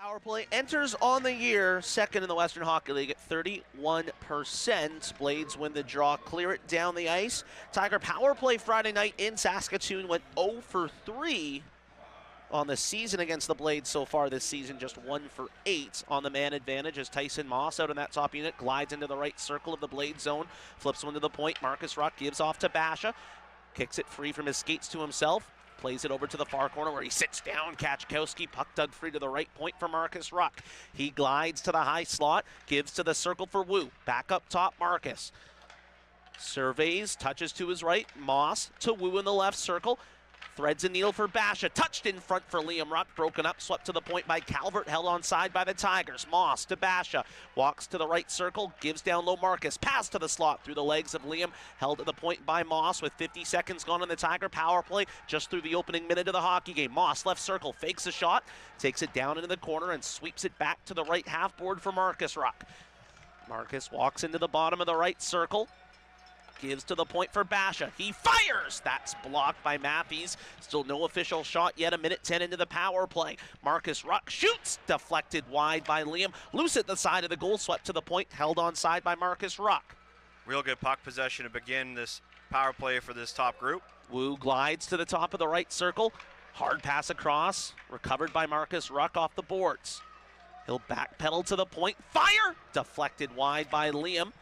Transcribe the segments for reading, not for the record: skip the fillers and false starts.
Power play enters on the year second in the Western Hockey League at 31%. Blades win the draw, clear it down the ice. Tiger power play Friday night in Saskatoon went 0 for 3 on the season against the Blades so far this season, just 1 for 8 on the man advantage as Tyson Moss out in that top unit glides into the right circle of the Blade zone, flips one to the point. Marcus Ruck gives off to Basha, kicks it free from his skates to himself. Plays it over to the far corner where he sits down. Kachkowski, puck dug free to the right point for Marcus Ruck. He glides to the high slot, gives to the circle for Wu. Back up top, Marcus. Surveys, touches to his right. Moss to Wu in the left circle. Threads a needle for Basha. Touched in front for Liam Ruck. Broken up, swept to the point by Calvert. Held onside by the Tigers. Moss to Basha. Walks to the right circle. Gives down low Marcus. Pass to the slot through the legs of Liam. Held at the point by Moss with 50 seconds gone on the Tiger power play. Just through the opening minute of the hockey game. Moss left circle. Fakes a shot. Takes it down into the corner and sweeps it back to the right half board for Marcus Ruck. Marcus walks into the bottom of the right circle. Gives to the point for Basha. He fires! That's blocked by Matthews. Still no official shot yet. A minute 10 into the power play. Marcus Ruck shoots. Deflected wide by Liam. Loose at the side of the goal. Swept to the point. Held onside by Marcus Ruck. Real good puck possession to begin this power play for this top group. Wu glides to the top of the right circle. Hard pass across. Recovered by Marcus Ruck off the boards. He'll backpedal to the point. Fire! Deflected wide by Liam.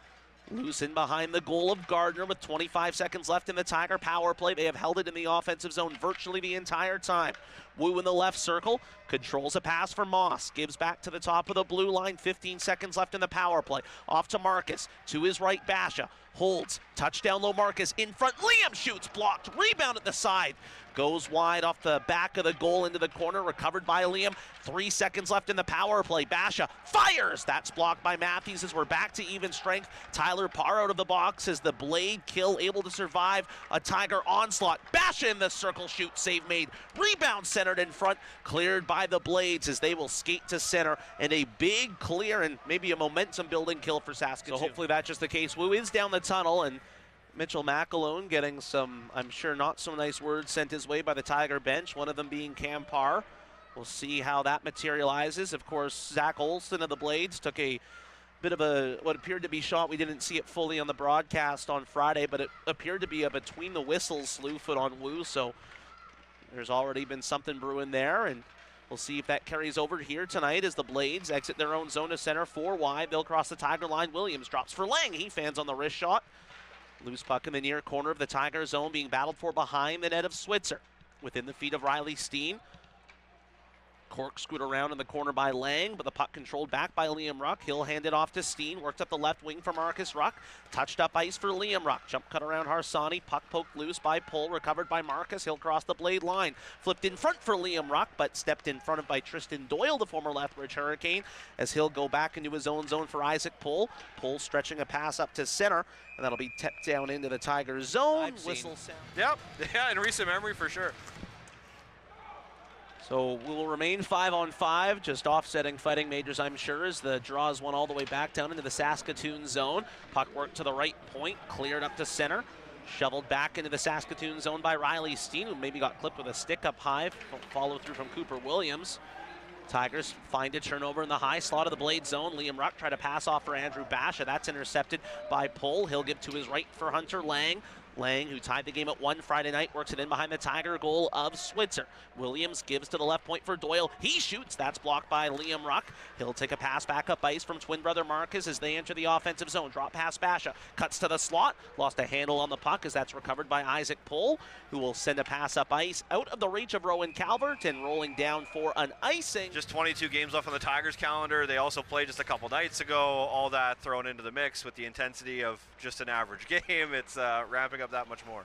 Loose in behind the goal of Gardner with 25 seconds left in the Tiger power play. They have held it in the offensive zone virtually the entire time. Wu in the left circle, controls a pass for Moss, gives back to the top of the blue line, 15 seconds left in the power play. Off to Marcus, to his right Basha, holds, touchdown low Marcus, in front, Liam shoots, blocked, rebound at the side. Goes wide off the back of the goal into the corner, recovered by Liam. 3 seconds left in the power play. Basha fires. That's blocked by Matthews as we're back to even strength. Tyler Parr out of the box as the Blade kill able to survive a Tiger onslaught. Basha in the circle, shoot, save made. Rebound centered in front, cleared by the Blades as they will skate to center. And a big clear and maybe a momentum building kill for Saskatoon. So hopefully that's just the case. Wu is down the tunnel and Mitchell McAlone getting some, I'm sure, not so nice words sent his way by the Tiger bench, one of them being Cam Parr. We'll see how that materializes. Of course, Zach Olson of the Blades took a bit of a, what appeared to be shot. We didn't see it fully on the broadcast on Friday, but it appeared to be a between the whistles slew foot on Wu, so there's already been something brewing there, and we'll see if that carries over here tonight as the Blades exit their own zone to center, 4 wide. They'll cross the Tiger line. Williams drops for Lang. He fans on the wrist shot. Loose puck in the near corner of the Tiger zone being battled for behind the net of Switzer. Within the feet of Riley Steen. Corkscrewed around in the corner by Lang, but the puck controlled back by Liam Ruck. He'll hand it off to Steen. Worked up the left wing for Marcus Ruck. Touched up ice for Liam Ruck. Jump cut around Harsani. Puck poked loose by Pull. Recovered by Marcus. He'll cross the Blade line. Flipped in front for Liam Ruck, but stepped in front of by Tristan Doyle, the former Lethbridge Hurricane, as he'll go back into his own zone for Isaac Pull. Pull stretching a pass up to center, and that'll be tipped down into the Tiger zone. Whistle sound. Yep, yeah, in recent memory for sure. So we'll remain 5-on-5, just offsetting Fighting Majors, I'm sure, as the draw is one all the way back down into the Saskatoon zone. Puck work to the right point, cleared up to center. Shoveled back into the Saskatoon zone by Riley Steen, who maybe got clipped with a stick up high. Follow through from Cooper Williams. Tigers find a turnover in the high slot of the Blade zone. Liam Ruck tried to pass off for Andrew Basha. That's intercepted by Pull. He'll give to his right for Hunter Lang. Lang, who tied the game at 1 Friday night, works it in behind the Tiger goal of Switzer. Williams gives to the left point for Doyle. He shoots. That's blocked by Liam Ruck. He'll take a pass back up ice from twin brother Marcus as they enter the offensive zone. Drop pass Basha. Cuts to the slot. Lost a handle on the puck as that's recovered by Isaac Pull, who will send a pass up ice out of the reach of Rowan Calvert and rolling down for an icing. Just 22 games left on the Tigers calendar. They also played just a couple nights ago. All that thrown into the mix with the intensity of just an average game. It's ramping up that much more.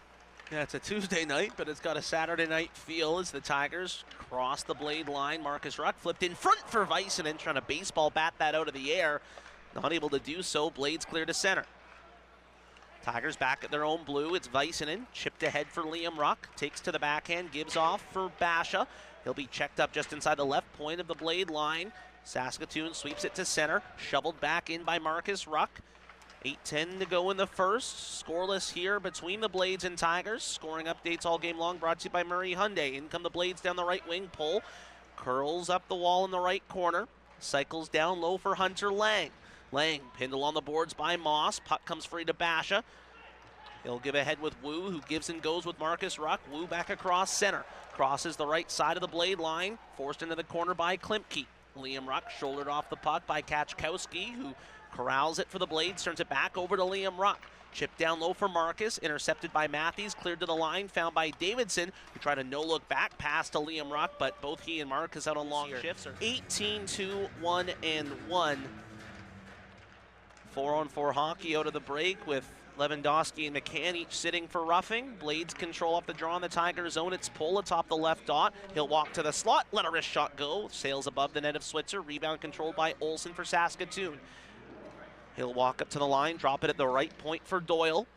Yeah, it's a Tuesday night, but it's got a Saturday night feel as the Tigers cross the Blade line. Marcus Ruck flipped in front for Vicenen, trying to baseball bat that out of the air. Not able to do so. Blades clear to center. Tigers back at their own blue. It's Vicenen, chipped ahead for Liam Ruck. Takes to the backhand, gives off for Basha. He'll be checked up just inside the left point of the Blade line. Saskatoon sweeps it to center. Shoveled back in by Marcus Ruck. 8:10 to go in the first. Scoreless here between the Blades and Tigers. Scoring updates all game long brought to you by Murray Hyundai. In come the Blades down the right wing. Pull curls up the wall in the right corner, cycles down low for Hunter Lang. Lang pinned along the boards by Moss. Puck comes free to Basha. He'll give ahead with Wu, who gives and goes with Marcus Ruck. Wu back across center. Crosses the right side of the blade line. Forced into the corner by Klimke. Liam Ruck shouldered off the puck by Kachkowski, who corrals it for the Blades. Turns it back over to Liam Ruck. Chipped down low for Marcus. Intercepted by Matthews. Cleared to the line. Found by Davidson, who tried a no-look back pass to Liam Ruck, but both he and Marcus out on long shifts. 18-2-1-1. 4-on-4 hockey out of the break with Lewandowski and McCann each sitting for roughing. Blades control off the draw in the Tiger zone. It's Pull atop the left dot. He'll walk to the slot, let a wrist shot go. Sails above the net of Switzer. Rebound controlled by Olsen for Saskatoon. He'll walk up to the line, drop it at the right point for Doyle.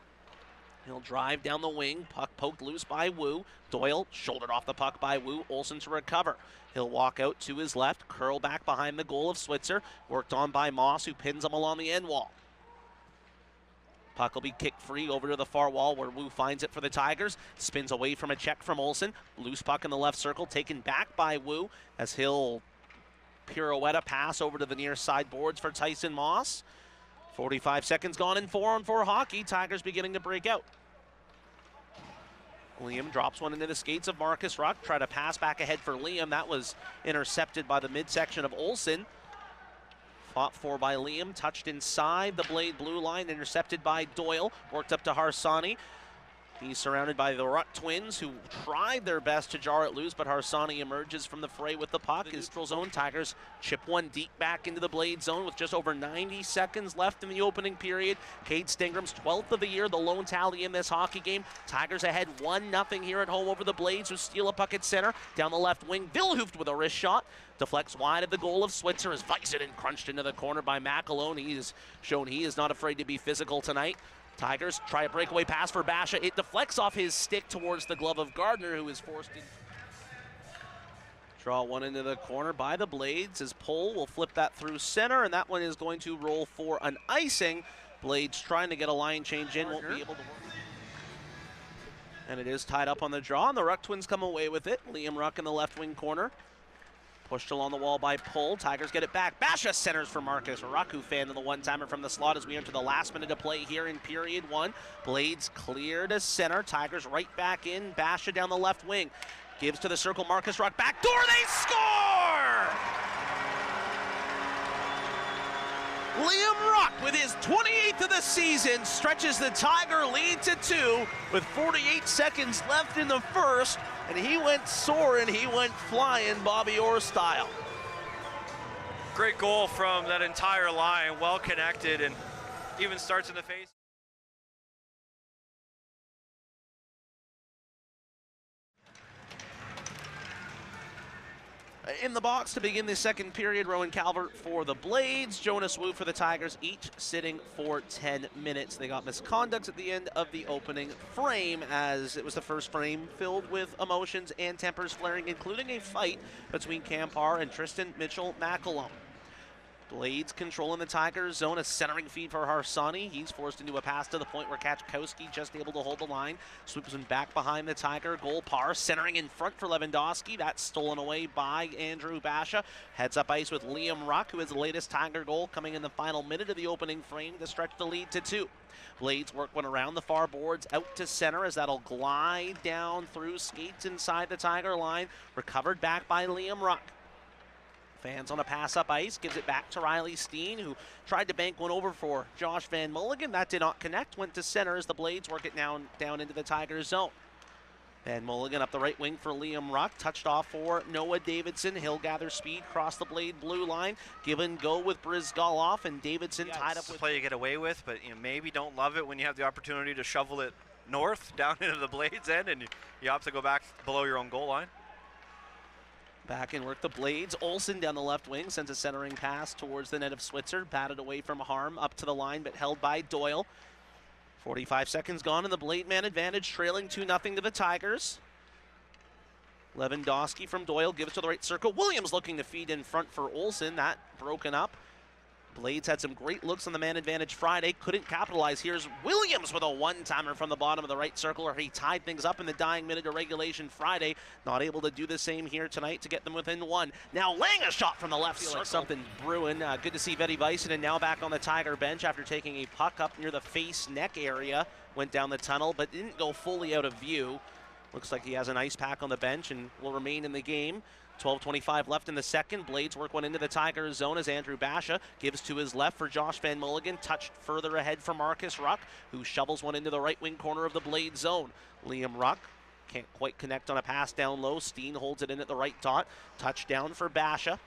He'll drive down the wing. Puck poked loose by Wu. Doyle shouldered off the puck by Wu. Olsen to recover. He'll walk out to his left, curl back behind the goal of Switzer. Worked on by Moss, who pins him along the end wall. Puck will be kicked free over to the far wall where Wu finds it for the Tigers. Spins away from a check from Olsen. Loose puck in the left circle, taken back by Wu as he'll pirouette a pass over to the near side boards for Tyson Moss. 45 seconds gone in 4-on-4 hockey. Tigers beginning to break out. Liam drops one into the skates of Marcus Ruck. Try to pass back ahead for Liam. That was intercepted by the midsection of Olsen. Fought for by Liam, touched inside the Blade blue line, intercepted by Doyle, worked up to Harsani. He's surrounded by the Ruck twins, who tried their best to jar it loose, but Harsani emerges from the fray with the puck. The neutral zone, Tigers chip one deep back into the Blade zone with just over 90 seconds left in the opening period. Cade Stingram's 12th of the year, the lone tally in this hockey game. Tigers ahead 1-0 here at home over the Blades, who steal a puck at center. Down the left wing, Vilhoeft with a wrist shot. Deflects wide of the goal of Switzer as Viceden crunched into the corner by McAlone. He has shown he is not afraid to be physical tonight. Tigers try a breakaway pass for Basha. It deflects off his stick towards the glove of Gardner, who is forced in. Draw one into the corner by the Blades. His Pull will flip that through center, and that one is going to roll for an icing. Blades trying to get a line change in, won't be able to work. And it is tied up on the draw, and the Ruck twins come away with it. Liam Ruck in the left wing corner. Pushed along the wall by Pull. Tigers get it back. Basha centers for Marcus Ruck, who fanned in the one-timer from the slot as we enter the last minute of play here in period one. Blades clear to center. Tigers right back in. Basha down the left wing. Gives to the circle. Marcus Ruck. Backdoor. They score! Liam Ruck, with his 28th of the season, stretches the Tiger lead to 2 with 48 seconds left in the first. And he went soaring, he went flying, Bobby Orr style. Great goal from that entire line, well connected, and even starts in the face. In the box to begin the second period, Rowan Calvert for the Blades, Jonas Wu for the Tigers, each sitting for 10 minutes. They got misconduct at the end of the opening frame, as it was the first frame filled with emotions and tempers flaring, including a fight between Campar and Tristan Mitchell-McAlone. Blades controlling the Tigers zone, a centering feed for Harsani. He's forced into a pass to the point where Kachkowski just able to hold the line. Swoops him back behind the Tiger goal. Parr centering in front for Lewandowski. That's stolen away by Andrew Basha. Heads up ice with Liam Ruck, who has the latest Tiger goal coming in the final minute of the opening frame to stretch the lead to 2. Blades work one around the far boards out to center as that'll glide down through skates inside the Tiger line. Recovered back by Liam Ruck. Fans on a pass up ice, gives it back to Riley Steen, who tried to bank one over for Josh Van Mulligan. That did not connect, went to center as the Blades work it down into the Tigers zone. Van Mulligan up the right wing for Liam Ruck, touched off for Noah Davidson. He'll gather speed, cross the Blade blue line, give and go with Brizgalov, and Davidson tied up with... play you get away with, but you maybe don't love it when you have the opportunity to shovel it north, down into the Blades end, and you opt to go back below your own goal line. Back and work the Blades. Olsen down the left wing sends a centering pass towards the net of Switzer. Batted away from Harm up to the line, but held by Doyle. 45 seconds gone, and the Blade man advantage, trailing 2-0 to the Tigers. Lewandowski from Doyle gives to the right circle. Williams looking to feed in front for Olsen. That broken up. Blades had some great looks on the man advantage Friday, couldn't capitalize. Here's Williams with a one-timer from the bottom of the right circle, or he tied things up in the dying minute of regulation Friday. Not able to do the same here tonight to get them within one. Now laying a shot from the left circle. Like something's brewing. Good to see Veti Väisänen now back on the Tiger bench after taking a puck up near the face-neck area. Went down the tunnel, but didn't go fully out of view. Looks like he has an ice pack on the bench and will remain in the game. 12:25 left in the second. Blades work one into the Tigers zone as Andrew Basha gives to his left for Josh Van Mulligan. Touched further ahead for Marcus Ruck, who shovels one into the right wing corner of the Blades zone. Liam Ruck can't quite connect on a pass down low. Steen holds it in at the right dot. Touchdown for Basha.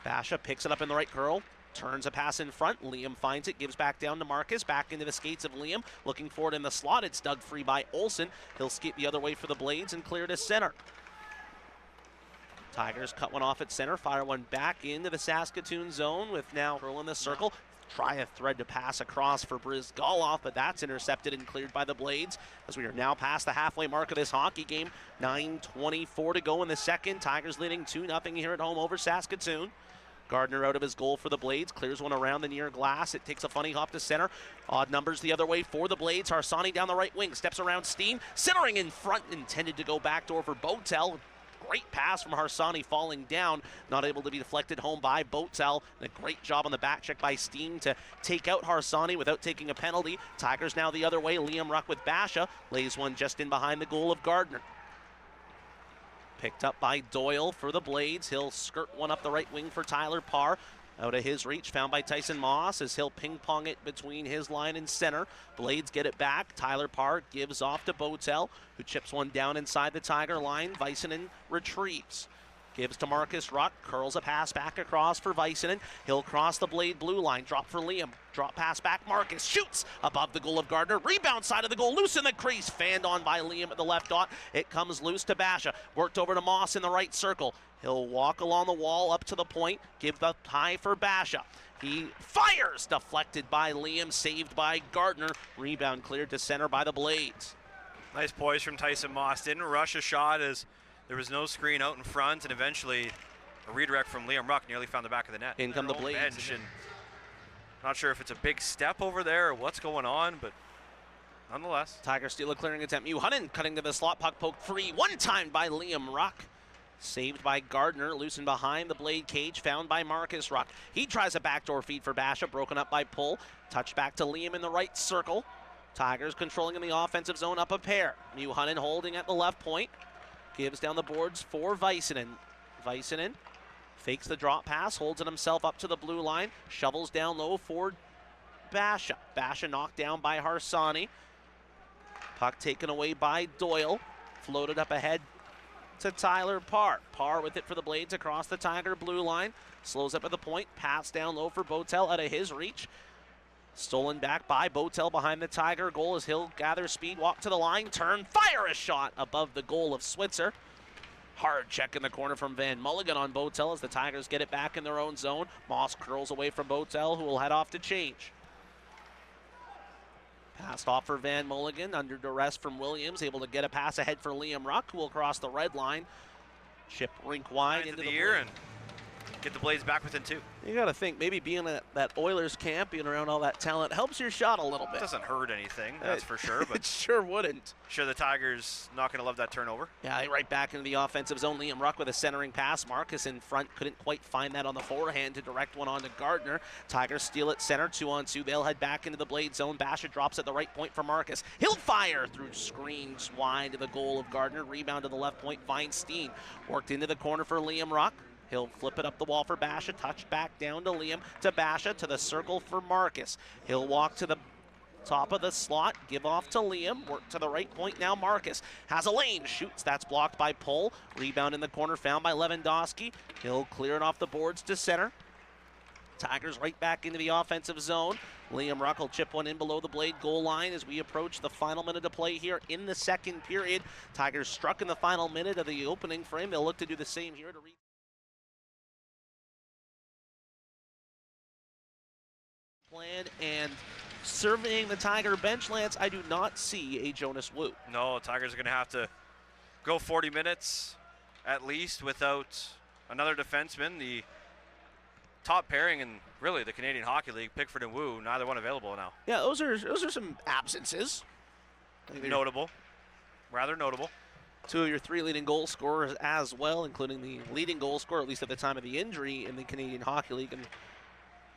Basha picks it up in the right curl. Turns a pass in front. Liam finds it, gives back down to Marcus. Back into the skates of Liam. Looking for it in the slot. It's dug free by Olsen. He'll skate the other way for the Blades and clear to center. Tigers cut one off at center, fire one back into the Saskatoon zone with now Earl in the circle. Try a thread to pass across for Brizgalov, but that's intercepted and cleared by the Blades as we are now past the halfway mark of this hockey game. 9:24 to go in the second. Tigers leading 2-0 here at home over Saskatoon. Gardner out of his goal for the Blades, clears one around the near glass. It takes a funny hop to center. Odd numbers the other way for the Blades. Harsani down the right wing, steps around Steen, centering in front, intended to go backdoor for Botel. Great pass from Harsani falling down, not able to be deflected home by Botel. And a great job on the back check by Steen to take out Harsani without taking a penalty. Tigers now the other way. Liam Ruck with Basha lays one just in behind the goal of Gardner. Picked up by Doyle for the Blades. He'll skirt one up the right wing for Tyler Parr. Out of his reach, found by Tyson Moss as he'll ping-pong it between his line and center. Blades get it back. Tyler Parr gives off to Botel, who chips one down inside the Tiger line. Väisänen retrieves. Gives to Marcus Ruck, curls a pass back across for Väisänen. He'll cross the Blade blue line, drop for Liam. Drop pass back, Marcus shoots above the goal of Gardner. Rebound side of the goal, loose in the crease. Fanned on by Liam at the left dot. It comes loose to Basha. Worked over to Moss in the right circle. He'll walk along the wall up to the point, give the tie for Basha. He fires, deflected by Liam, saved by Gardner. Rebound cleared to center by the Blades. Nice poise from Tyson Moss. Didn't rush a shot as there was no screen out in front, and eventually a redirect from Liam Ruck nearly found the back of the net. In come the Blades. Bench, and not sure if it's a big step over there or what's going on, but nonetheless. Tiger steal a clearing attempt. Muhanen cutting to the slot, puck poked free. One time by Liam Ruck. Saved by Gardner, loosened behind the Blade cage, found by Marcus Ruck. He tries a backdoor feed for Basha, broken up by Pull. Touch back to Liam in the right circle. Tigers controlling in the offensive zone up a pair. Muhanen holding at the left point. Gives down the boards for Väisänen. Väisänen fakes the drop pass, holds it himself up to the blue line, shovels down low for Basha. Basha knocked down by Harsani. Puck taken away by Doyle. Floated up ahead to Tyler Parr. Parr with it for the Blades across the Tiger blue line. Slows up at the point. Pass down low for Botel out of his reach. Stolen back by Botel behind the Tiger goal as he'll gather speed, walk to the line, turn, fire a shot above the goal of Switzer. Hard check in the corner from Van Mulligan on Botel as the Tigers get it back in their own zone. Moss curls away from Botel, who will head off to change. Passed off for Van Mulligan, under duress from Williams, able to get a pass ahead for Liam Ruck, who will cross the red line. Chip rink wide into the year and get the Blades back within two. You got to think, maybe being at that Oilers camp, being around all that talent, helps your shot a little bit. It doesn't hurt anything, that's for sure. But it sure wouldn't. Sure, the Tigers not going to love that turnover. Yeah, right back into the offensive zone. Liam Ruck with a centering pass. Marcus in front, couldn't quite find that on the forehand to direct one on to Gardner. Tigers steal it center, 2-on-2. They'll head back into the Blade zone. Basha drops at the right point for Marcus. He'll fire through screens wide to the goal of Gardner. Rebound to the left point, finds Steen. Worked into the corner for Liam Ruck. He'll flip it up the wall for Basha, touch back down to Liam, to Basha, to the circle for Marcus. He'll walk to the top of the slot, give off to Liam, work to the right point now. Marcus has a lane, shoots, that's blocked by Pull. Rebound in the corner found by Lewandowski. He'll clear it off the boards to center. Tigers right back into the offensive zone. Liam Ruck will chip one in below the Blade goal line as we approach the final minute of play here in the second period. Tigers struck in the final minute of the opening frame. They'll look to do the same here to reach plan. And surveying the Tiger bench, Lance, I do not see a Jonas Wu. No, Tigers are going to have to go 40 minutes at least without another defenseman. The top pairing in really the Canadian Hockey League, Pickford and Wu, neither one available now. Yeah, those are some absences. Notable. Rather notable. Two of your three leading goal scorers as well, including the leading goal scorer, at least at the time of the injury, in the Canadian Hockey League, in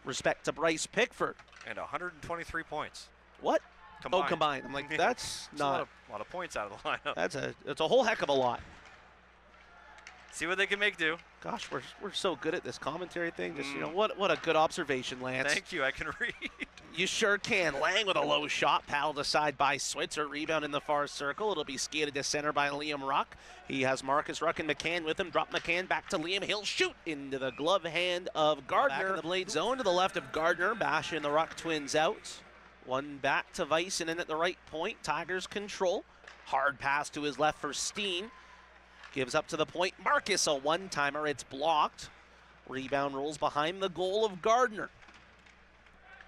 respect to Bryce Pickford. And 123 points. What? Combined. Oh, combined. I'm like, that's not a lot of points out of the lineup. That's a whole heck of a lot. See what they can make do. Gosh, we're so good at this commentary thing. Just what a good observation, Lance. Thank you. I can read. You sure can. Lang with a low shot, paddled aside by Switzer. Rebound in the far circle. It'll be skated to center by Liam Ruck. He has Marcus Ruck and McCann with him. Drop McCann back to Liam. He'll shoot into the glove hand of Gardner. Back in the blade zone to the left of Gardner. Basha and the Ruck twins out. One back to Vicenen at the right point. Tigers control. Hard pass to his left for Steen. Gives up to the point. Marcus, a one-timer. It's blocked. Rebound rolls behind the goal of Gardner.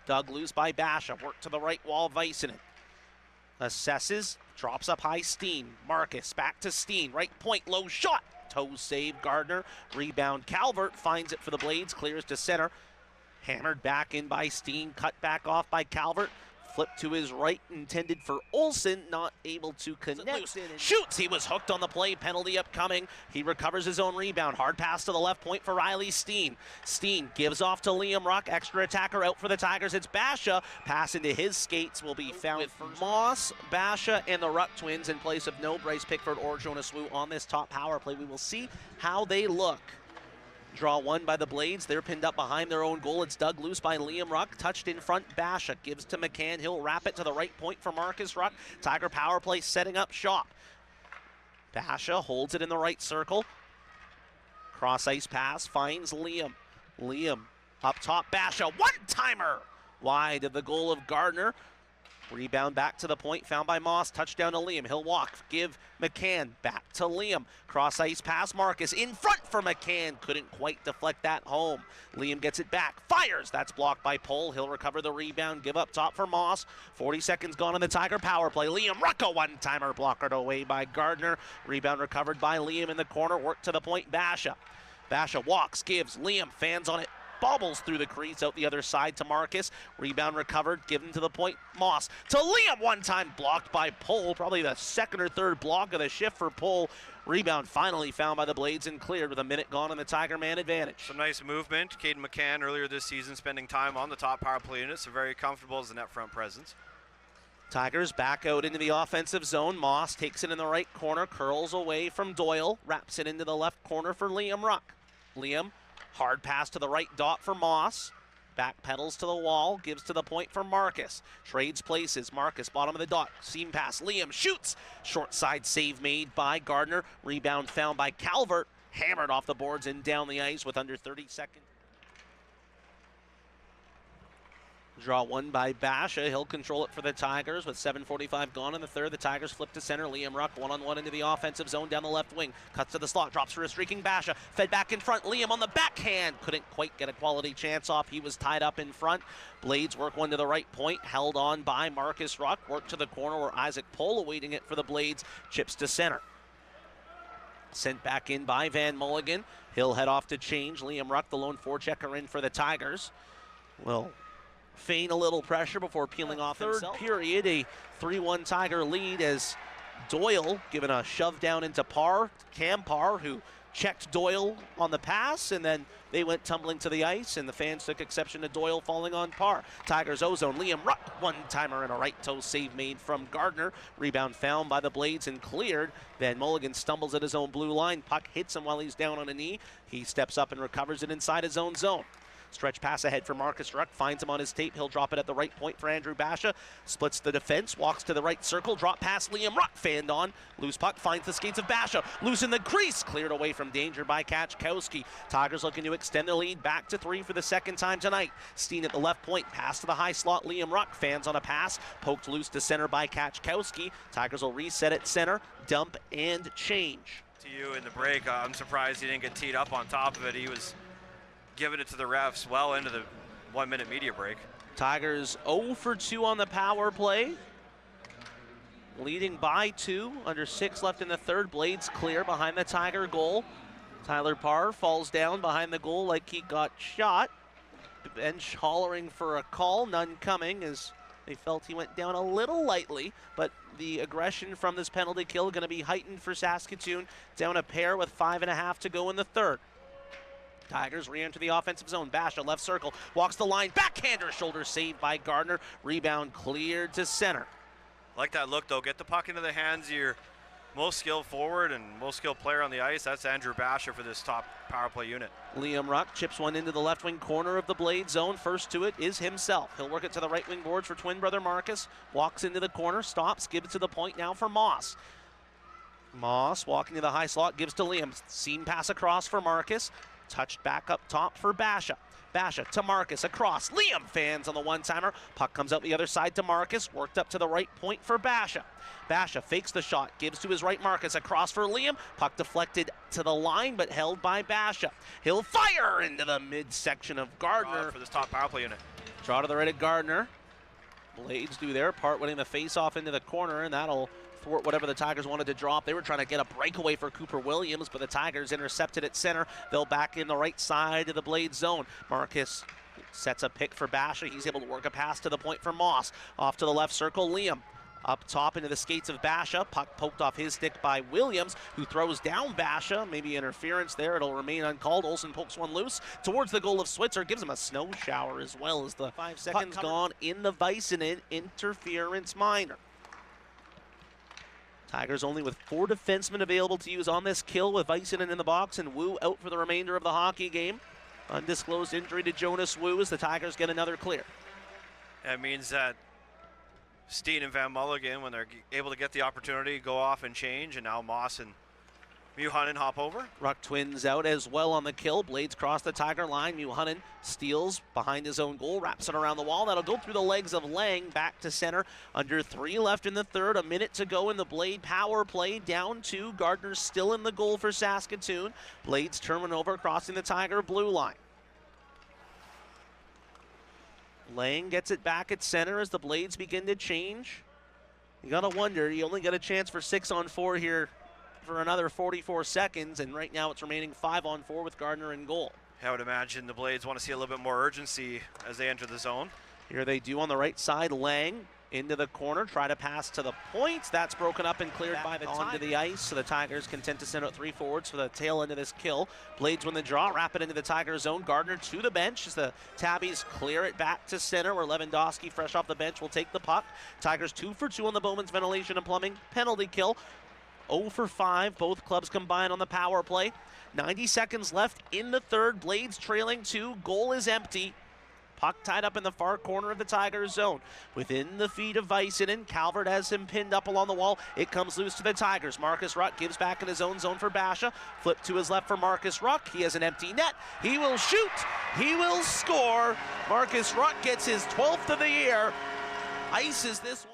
Dug loose by Basha. Work to the right wall, Vicenen. Assesses. Drops up high, Steen. Marcus back to Steen. Right point, low shot. Toe save, Gardner. Rebound, Calvert. Finds it for the Blades. Clears to center. Hammered back in by Steen. Cut back off by Calvert. Flip to his right, intended for Olsen, not able to connect. Shoots, he was hooked on the play, penalty upcoming. He recovers his own rebound. Hard pass to the left point for Riley Steen. Steen gives off to Liam Ruck, extra attacker out for the Tigers. It's Basha. Pass into his skates will be found with Moss, Basha, and the Ruck twins in place of no Bryce Pickford or Jonas Wu on this top power play. We will see how they look. Draw one by the Blades. They're pinned up behind their own goal. It's dug loose by Liam Ruck. Touched in front, Basha gives to McCann. He'll wrap it to the right point for Marcus Ruck. Tiger power play setting up shop. Basha holds it in the right circle. Cross ice pass finds Liam. Liam up top, Basha. One-timer! Wide of the goal of Gardner. Rebound back to the point, found by Moss. Touchdown to Liam. He'll walk, give McCann back to Liam. Cross ice pass, Marcus in front for McCann. Couldn't quite deflect that home. Liam gets it back, fires. That's blocked by Pohl. He'll recover the rebound, give up top for Moss. 40 seconds gone on the Tiger power play. Liam Ruck, a one-timer, blockered away by Gardner. Rebound recovered by Liam in the corner. Work to the point, Basha. Basha walks, gives. Liam fans on it. Bobbles through the crease out the other side to Marcus. Rebound recovered, given to the point. Moss to Liam, one time blocked by Pohl. Probably the second or third block of the shift for Pohl. Rebound finally found by the Blades and cleared with a minute gone on the Tiger man advantage. Some nice movement. Caden McCann earlier this season spending time on the top power play unit, so very comfortable as a net front presence. Tigers back out into the offensive zone. Moss takes it in the right corner, curls away from Doyle, wraps it into the left corner for Liam Ruck. Liam, hard pass to the right dot for Moss. Back pedals to the wall, gives to the point for Marcus. Trades places, Marcus, bottom of the dot. Seam pass, Liam shoots. Short side save made by Gardner. Rebound found by Calvert. Hammered off the boards and down the ice with under 30 seconds. Draw one by Basha. He'll control it for the Tigers with 7:45 gone in the third. The Tigers flip to center. Liam Ruck one-on-one into the offensive zone down the left wing. Cuts to the slot. Drops for a streaking Basha. Fed back in front. Liam on the backhand. Couldn't quite get a quality chance off. He was tied up in front. Blades work one to the right point. Held on by Marcus Ruck. Work to the corner where Isaac Pohl awaiting it for the Blades. Chips to center. Sent back in by Van Mulligan. He'll head off to change. Liam Ruck, the lone forechecker in for the Tigers. Will feign a little pressure before peeling off himself. Third period, a 3-1 Tiger lead as Doyle given a shove down into Parr, Cam Parr, who checked Doyle on the pass, and then they went tumbling to the ice, and the fans took exception to Doyle falling on Parr. Tigers ozone, Liam Ruck, one-timer and a right toe save made from Gardner. Rebound found by the Blades and cleared. Van Mulligan stumbles at his own blue line. Puck hits him while he's down on a knee. He steps up and recovers it inside his own zone. Stretch pass ahead for Marcus Ruck, finds him on his tape. He'll drop it at the right point for Andrew Basha. Splits the defense, walks to the right circle, drop pass Liam Ruck, fanned on. Loose puck, finds the skates of Basha. Loose in the crease, cleared away from danger by Kachkowski. Tigers looking to extend the lead back to 3 for the second time tonight. Steen at the left point, pass to the high slot. Liam Ruck, fans on a pass, poked loose to center by Kachkowski. Tigers will reset at center, dump and change. To you in the break, I'm surprised he didn't get teed up on top of it. He was giving it to the refs well into the 1-minute media break. Tigers 0 for 2 on the power play. Leading by 2, under 6 left in the third. Blades clear behind the Tiger goal. Tyler Parr falls down behind the goal like he got shot. Bench hollering for a call, none coming as they felt he went down a little lightly, but the aggression from this penalty kill going to be heightened for Saskatoon. Down a pair with 5.5 to go in the third. Tigers re-enter the offensive zone. Basha, left circle, walks the line, backhander, shoulder saved by Gardner. Rebound cleared to center. Like that look though, get the puck into the hands of your most skilled forward and most skilled player on the ice. That's Andrew Basha for this top power play unit. Liam Ruck chips one into the left wing corner of the Blade zone. First to it is himself. He'll work it to the right wing boards for twin brother Marcus. Walks into the corner, stops, gives it to the point now for Moss. Moss walking to the high slot, gives to Liam. Seam pass across for Marcus. Touched back up top for Basha. Basha to Marcus, across. Liam fans on the one-timer. Puck comes out the other side to Marcus. Worked up to the right point for Basha. Basha fakes the shot, gives to his right Marcus. Across for Liam. Puck deflected to the line, but held by Basha. He'll fire into the midsection of Gardner. For this top power play unit. Draw to the right of Gardner. Blades do their part, winning the face-off into the corner, and that'll thwart whatever the Tigers wanted to drop. They were trying to get a breakaway for Cooper Williams, but the Tigers intercepted at center. They'll back in the right side of the Blade zone. Marcus sets a pick for Basha. He's able to work a pass to the point for Moss. Off to the left circle, Liam. Up top into the skates of Basha. Puck poked off his stick by Williams, who throws down Basha. Maybe interference there. It'll remain uncalled. Olsen pokes one loose towards the goal of Switzer. Gives him a snow shower as well as the 5 seconds gone in the Vicinen. Interference minor. Tigers only with 4 defensemen available to use on this kill, with Vicinen in the box and Wu out for the remainder of the hockey game. Undisclosed injury to Jonas Wu as the Tigers get another clear. That means that Steen and Van Mulligan, when they're able to get the opportunity, go off and change, and now Moss and Muhanen hop over. Ruck twins out as well on the kill. Blades cross the Tiger line. Muhanen steals behind his own goal, wraps it around the wall. That'll go through the legs of Lang, back to center. Under 3 left in the third, a minute to go in the Blade power play. Down 2, Gardner's still in the goal for Saskatoon. Blades turning over, crossing the Tiger blue line. Lang gets it back at center as the Blades begin to change. You gotta wonder, you only get a chance for 6-on-4 here for another 44 seconds, and right now it's remaining 5-on-4 with Gardner in goal. I would imagine the Blades want to see a little bit more urgency as they enter the zone. Here they do on the right side. Lang into the corner, try to pass to the point. That's broken up and cleared by the onto the ice, so the Tigers content to send out 3 forwards for the tail end of this kill. Blades win the draw, wrap it into the Tiger zone. Gardner to the bench as the Tabbies clear it back to center, where Lewandowski, fresh off the bench, will take the puck. Tigers 2 for 2 on the Bowman's ventilation and plumbing penalty kill. 0 for 5, both clubs combined on the power play. 90 seconds left in the third. Blades trailing 2, goal is empty. Puck tied up in the far corner of the Tigers zone. Within the feet of Vicinen, Calvert has him pinned up along the wall. It comes loose to the Tigers. Marcus Ruck gives back in his own zone for Basha. Flip to his left for Marcus Ruck. He has an empty net. He will shoot. He will score. Marcus Ruck gets his 12th of the year. Ices this one.